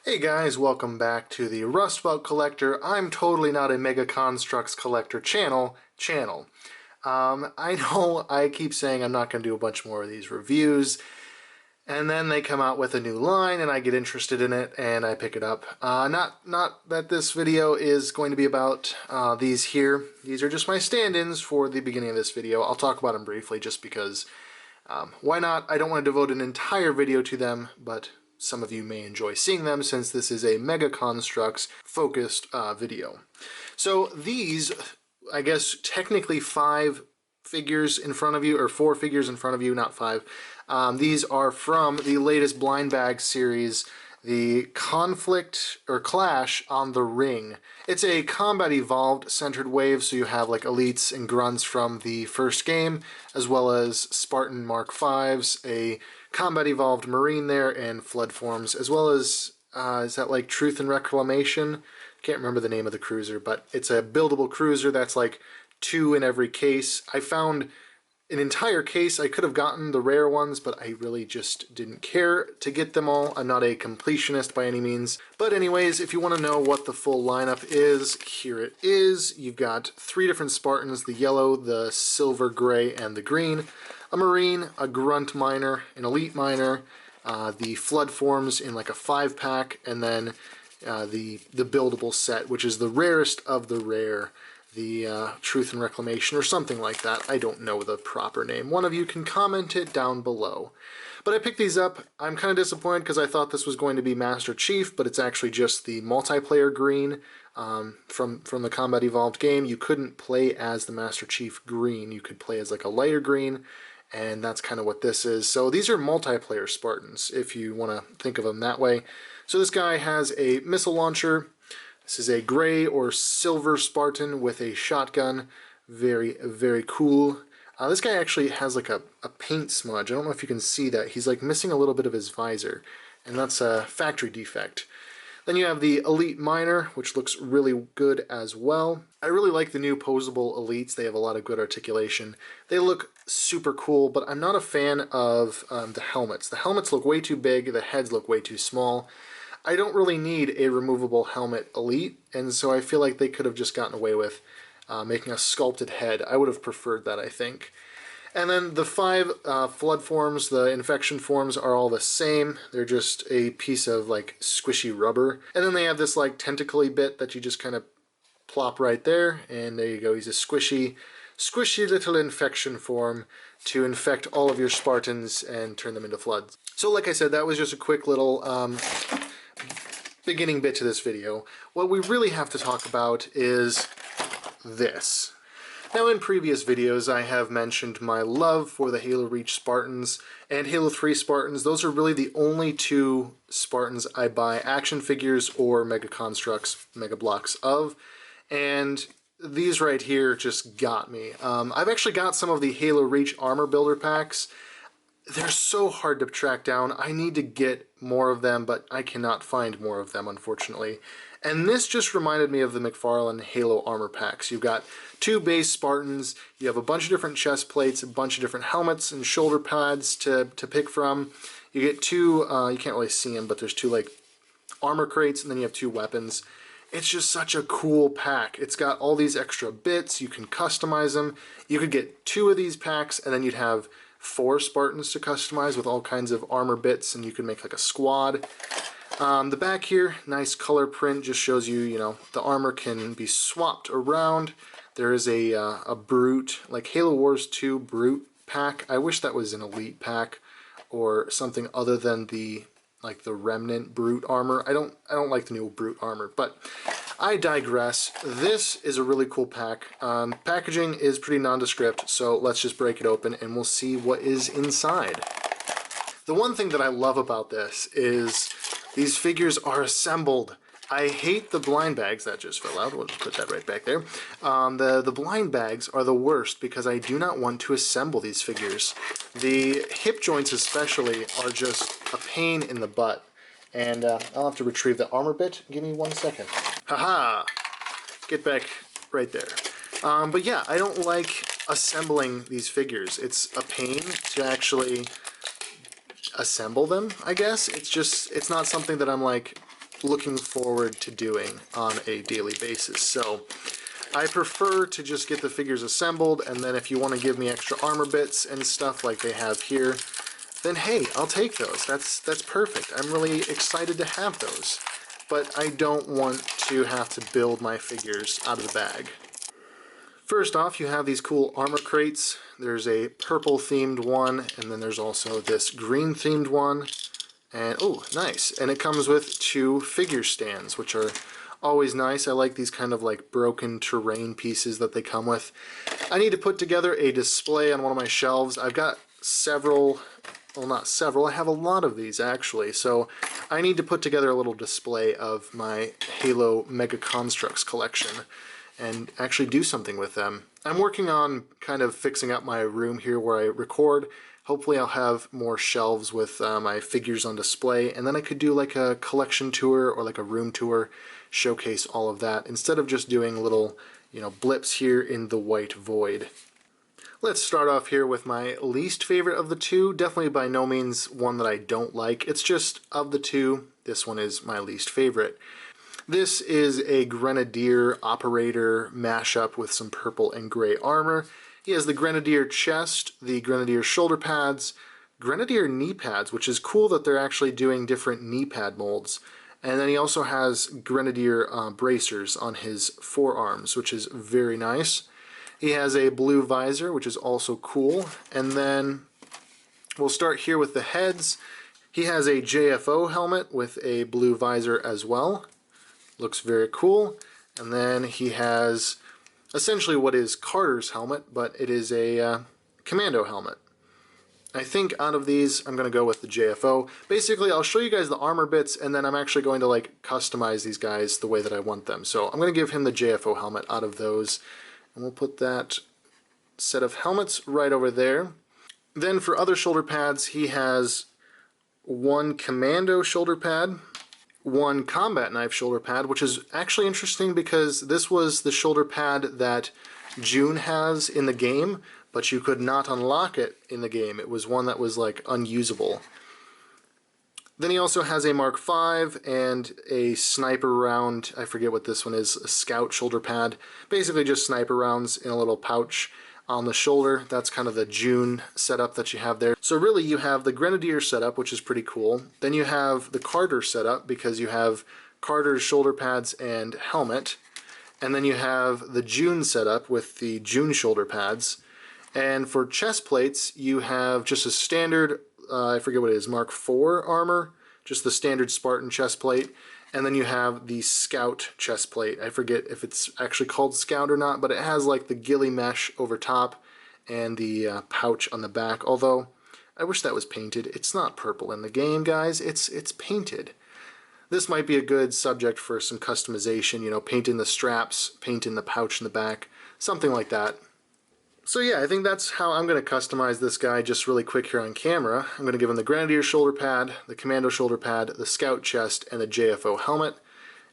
Hey guys, welcome back to the Rust Belt Collector. I'm totally not a Mega Construx Collector channel. I know I keep saying I'm not going to do a bunch more of these reviews, and then they come out with a new line and I get interested in it and I pick it up. Not that this video is going to be about these here. These are just my stand-ins for the beginning of this video. I'll talk about them briefly just because why not? I don't want to devote an entire video to them, but some of you may enjoy seeing them since this is a Mega Construx focused video. So these, I guess technically 5 figures in front of you, or 4 figures in front of you, not 5. These are from the latest blind bag series, the Conflict or Clash on the Ring. It's a combat evolved centered wave, so you have like elites and grunts from the first game, as well as Spartan Mark Vs, a combat evolved marine there, and flood forms, as well as is that like Truth and Reclamation? Can't remember the name of the cruiser, but it's a buildable cruiser that's like 2 in every case. I found an entire case. I could have gotten the rare ones, but I really just didn't care to get them all. I'm not a completionist by any means. But anyways, if you want to know what the full lineup is, here it is. You've got 3 different Spartans, the yellow, the silver, gray, and the green. A marine, a grunt miner, an elite miner, the flood forms in like a 5-pack, and then the buildable set, which is the rarest of the rare. The Truth and Reclamation or something like that. I don't know the proper name. One of you can comment it down below. But I picked these up. I'm kind of disappointed because I thought this was going to be Master Chief, but it's actually just the multiplayer green from the Combat Evolved game. You couldn't play as the Master Chief green. You could play as like a lighter green, and that's kind of what this is. So these are multiplayer Spartans, if you want to think of them that way. So this guy has a missile launcher. This is a gray or silver Spartan with a shotgun. Very, very cool. This guy actually has like a paint smudge. I don't know if you can see that. He's like missing a little bit of his visor, and that's a factory defect. Then you have the Elite Miner, which looks really good as well. I really like the new posable elites. They have a lot of good articulation. They look super cool, but I'm not a fan of the helmets. The helmets look way too big. The heads look way too small. I don't really need a removable helmet elite, and so I feel like they could have just gotten away with making a sculpted head. I would have preferred that, I think. And then the 5 flood forms, the infection forms, are all the same. They're just a piece of like squishy rubber. And then they have this like tentacly bit that you just kind of plop right there, and there you go. He's a squishy little infection form to infect all of your Spartans and turn them into floods. So like I said, that was just a quick little beginning bit to this video. What we really have to talk about is this. Now, in previous videos I have mentioned my love for the Halo Reach Spartans and Halo 3 Spartans. Those are really the only 2 Spartans I buy action figures or Mega Construx, Mega Blocks of, and these right here just got me. I've actually got some of the Halo Reach armor builder packs. They're so hard to track down. I need to get more of them, but I cannot find more of them, unfortunately. And this just reminded me of the McFarlane Halo armor packs. You've got 2 base Spartans, you have a bunch of different chest plates, a bunch of different helmets and shoulder pads to pick from. You get 2, you can't really see them, but there's 2 like armor crates, and then you have 2 weapons. It's just such a cool pack. It's got all these extra bits, you can customize them. You could get 2 of these packs, and then you'd have 4 Spartans to customize with all kinds of armor bits, and you can make like a squad. The back here, nice color print, just shows you, you know, the armor can be swapped around. There is a Brute, like Halo Wars 2 Brute pack. I wish that was an Elite pack or something other than the like the Remnant Brute armor. I don't like the new Brute armor, but I digress. This is a really cool pack. Packaging is pretty nondescript, so let's just break it open and we'll see what is inside. The one thing that I love about this is these figures are assembled. I hate the blind bags. That just fell out. We'll just put that right back there. The blind bags are the worst because I do not want to assemble these figures. The hip joints especially are just a pain in the butt. And I'll have to retrieve the armor bit. Give me 1 second. Haha! Get back right there. But yeah, I don't like assembling these figures. It's a pain to actually assemble them, I guess. It's not something that I'm like looking forward to doing on a daily basis. So I prefer to just get the figures assembled, and then if you want to give me extra armor bits and stuff like they have here, then hey, I'll take those. That's perfect. I'm really excited to have those. But I don't want to have to build my figures out of the bag. First off, you have these cool armor crates. There's a purple themed one, and then there's also this green themed one. And oh, nice. And it comes with 2 figure stands, which are always nice. I like these kind of like broken terrain pieces that they come with. I need to put together a display on one of my shelves. I've got several, well, not several, I have a lot of these actually. So I need to put together a little display of my Halo Mega Construx collection and actually do something with them. I'm working on kind of fixing up my room here where I record. Hopefully I'll have more shelves with my figures on display, and then I could do like a collection tour or like a room tour, showcase all of that, instead of just doing little, you know, blips here in the white void. Let's start off here with my least favorite of the 2. Definitely by no means one that I don't like. It's just of the 2, this one is my least favorite. This is a Grenadier Operator mashup with some purple and gray armor. He has the Grenadier chest, the Grenadier shoulder pads, Grenadier knee pads, which is cool that they're actually doing different knee pad molds. And then he also has Grenadier bracers on his forearms, which is very nice. He has a blue visor, which is also cool. And then we'll start here with the heads. He has a JFO helmet with a blue visor as well. Looks very cool. And then he has essentially what is Carter's helmet, but it is a Commando helmet. I think out of these, I'm going to go with the JFO. Basically, I'll show you guys the armor bits, and then I'm actually going to like customize these guys the way that I want them. So I'm going to give him the JFO helmet out of those, and we'll put that set of helmets right over there. Then for other shoulder pads, he has 1 Commando shoulder pad, 1 combat knife shoulder pad, which is actually interesting because this was the shoulder pad that June has in the game, but you could not unlock it in the game. It was one that was like unusable. Then he also has a Mark V and a sniper round. I forget what this one is, a scout shoulder pad. Basically just sniper rounds in a little pouch on the shoulder. That's kind of the June setup that you have there. So really you have the Grenadier setup, which is pretty cool. Then you have the Carter setup because you have Carter's shoulder pads and helmet. And then you have the June setup with the June shoulder pads. And for chest plates, you have just a standard, I forget what it is, Mark IV armor, just the standard Spartan chest plate. And then you have the Scout chest plate. I forget if it's actually called Scout or not, but it has like the ghillie mesh over top and the pouch on the back. Although, I wish that was painted. It's not purple in the game, guys. It's painted. This might be a good subject for some customization, you know, painting the straps, painting the pouch in the back, something like that. So yeah, I think that's how I'm going to customize this guy just really quick here on camera. I'm going to give him the Grenadier shoulder pad, the Commando shoulder pad, the Scout chest, and the JFO helmet.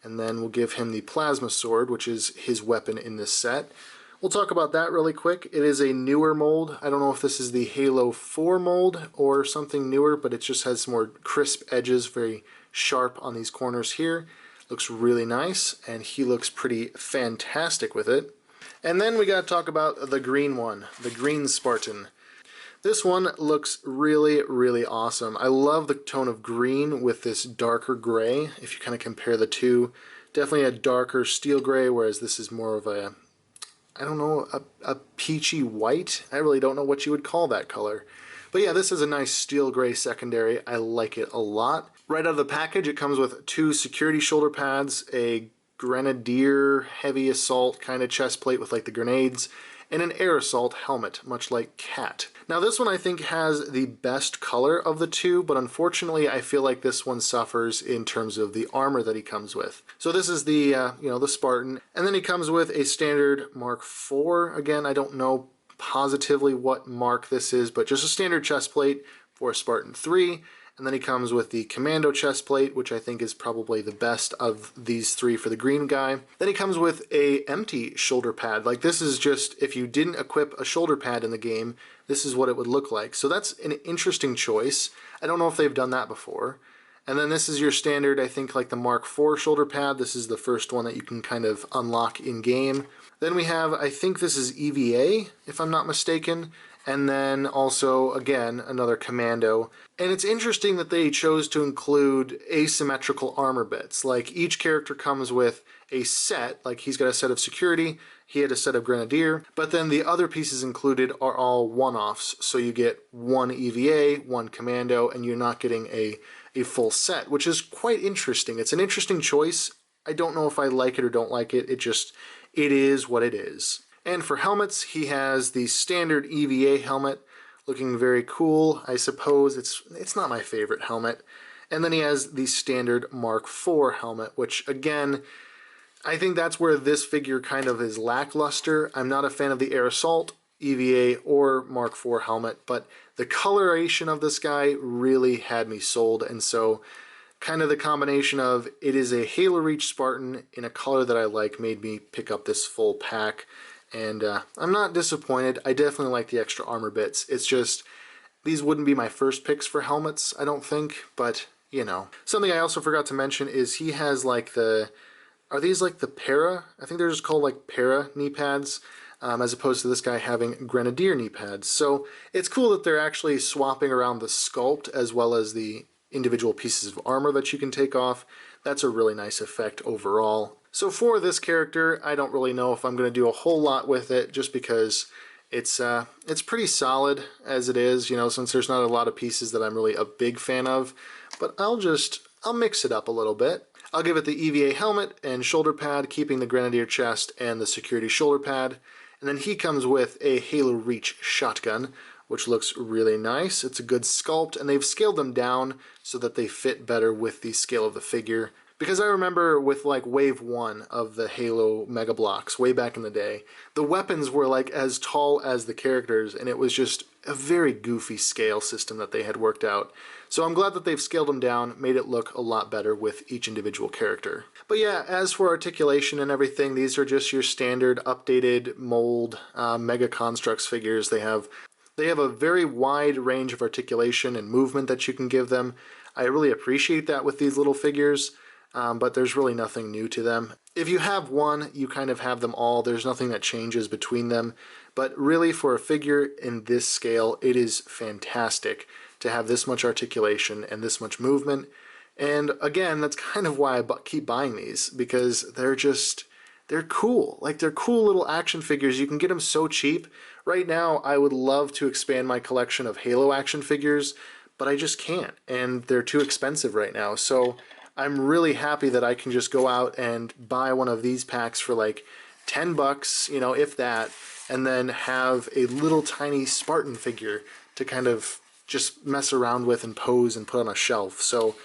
And then we'll give him the plasma sword, which is his weapon in this set. We'll talk about that really quick. It is a newer mold. I don't know if this is the Halo 4 mold or something newer, but it just has some more crisp edges, very sharp on these corners here. Looks really nice, and he looks pretty fantastic with it. And then we got to talk about the green one, the green Spartan. This one looks really, really awesome. I love the tone of green with this darker gray. If you kind of compare the two, definitely a darker steel gray, whereas this is more of a, I don't know, a peachy white. I really don't know what you would call that color. But yeah, this is a nice steel gray secondary. I like it a lot. Right out of the package, it comes with 2 security shoulder pads, a Grenadier heavy assault kind of chest plate with like the grenades, and an air assault helmet, much like Cat. Now this one I think has the best color of the two, but unfortunately I feel like this one suffers in terms of the armor that he comes with. So this is the the Spartan, and then he comes with a standard Mark IV. Again, I don't know positively what mark this is, but just a standard chest plate for a Spartan 3. And then he comes with the Commando chest plate, which I think is probably the best of these 3 for the green guy. Then he comes with a empty shoulder pad. Like this is just, if you didn't equip a shoulder pad in the game, this is what it would look like. So that's an interesting choice. I don't know if they've done that before. And then this is your standard, I think, like the Mark IV shoulder pad. This is the first one that you can kind of unlock in game. Then we have, I think this is EVA, if I'm not mistaken. And then also, again, another Commando. And it's interesting that they chose to include asymmetrical armor bits. Like, each character comes with a set, like he's got a set of security, he had a set of Grenadier, but then the other pieces included are all one-offs. So you get one EVA, one Commando, and you're not getting a full set, which is quite interesting. It's an interesting choice. I don't know if I like it or don't like it. It is what it is. And for helmets, he has the standard EVA helmet, looking very cool. I suppose it's not my favorite helmet. And then he has the standard Mark IV helmet, which again, I think that's where this figure kind of is lackluster. I'm not a fan of the Air Assault, EVA, or Mark IV helmet, but the coloration of this guy really had me sold, and so kind of the combination of it is a Halo Reach Spartan in a color that I like made me pick up this full pack. And I'm not disappointed. I definitely like the extra armor bits. It's just, these wouldn't be my first picks for helmets, I don't think, but, you know. Something I also forgot to mention is he has like are these like the para? I think they're just called like para knee pads, as opposed to this guy having Grenadier knee pads. So it's cool that they're actually swapping around the sculpt as well as the individual pieces of armor that you can take off. That's a really nice effect overall. So for this character, I don't really know if I'm going to do a whole lot with it, just because it's pretty solid as it is, you know, since there's not a lot of pieces that I'm really a big fan of. But I'll mix it up a little bit. I'll give it the EVA helmet and shoulder pad, keeping the Grenadier chest and the security shoulder pad. And then he comes with a Halo Reach shotgun, which looks really nice. It's a good sculpt, and they've scaled them down so that they fit better with the scale of the figure. Because I remember with like wave 1 of the Halo Mega Blocks way back in the day, the weapons were like as tall as the characters, and it was just a very goofy scale system that they had worked out. So I'm glad that they've scaled them down, made it look a lot better with each individual character. But yeah, as for articulation and everything, these are just your standard updated mold Mega Construx figures. They have a very wide range of articulation and movement that you can give them. I really appreciate that with these little figures. But there's really nothing new to them. If you have one, you kind of have them all. There's nothing that changes between them. But really, for a figure in this scale, it is fantastic to have this much articulation and this much movement. And again, that's kind of why I keep buying these, because they're cool. Like, they're cool little action figures. You can get them so cheap. Right now, I would love to expand my collection of Halo action figures, but I just can't. And they're too expensive right now. So I'm really happy that I can just go out and buy one of these packs for like 10 bucks, you know, if that, and then have a little tiny Spartan figure to kind of just mess around with and pose and put on a shelf. So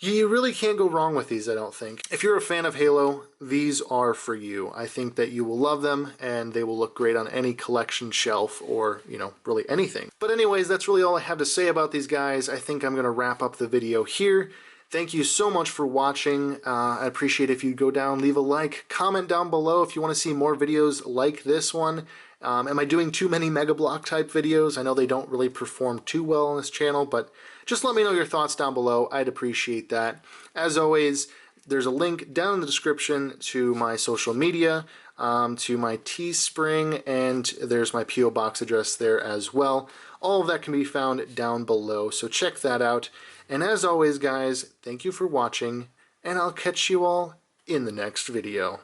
you really can't go wrong with these, I don't think. If you're a fan of Halo, these are for you. I think that you will love them, and they will look great on any collection shelf or, you know, really anything. But anyways, that's really all I have to say about these guys. I think I'm going to wrap up the video here. Thank you so much for watching. I appreciate if you go down, leave a like, comment down below if you want to see more videos like this one. Am I doing too many Mega Block type videos? I know they don't really perform too well on this channel, but just let me know your thoughts down below. I'd appreciate that. As always, there's a link down in the description to my social media, to my Teespring, and there's my P.O. Box address there as well. All of that can be found down below, so check that out. And as always, guys, thank you for watching, and I'll catch you all in the next video.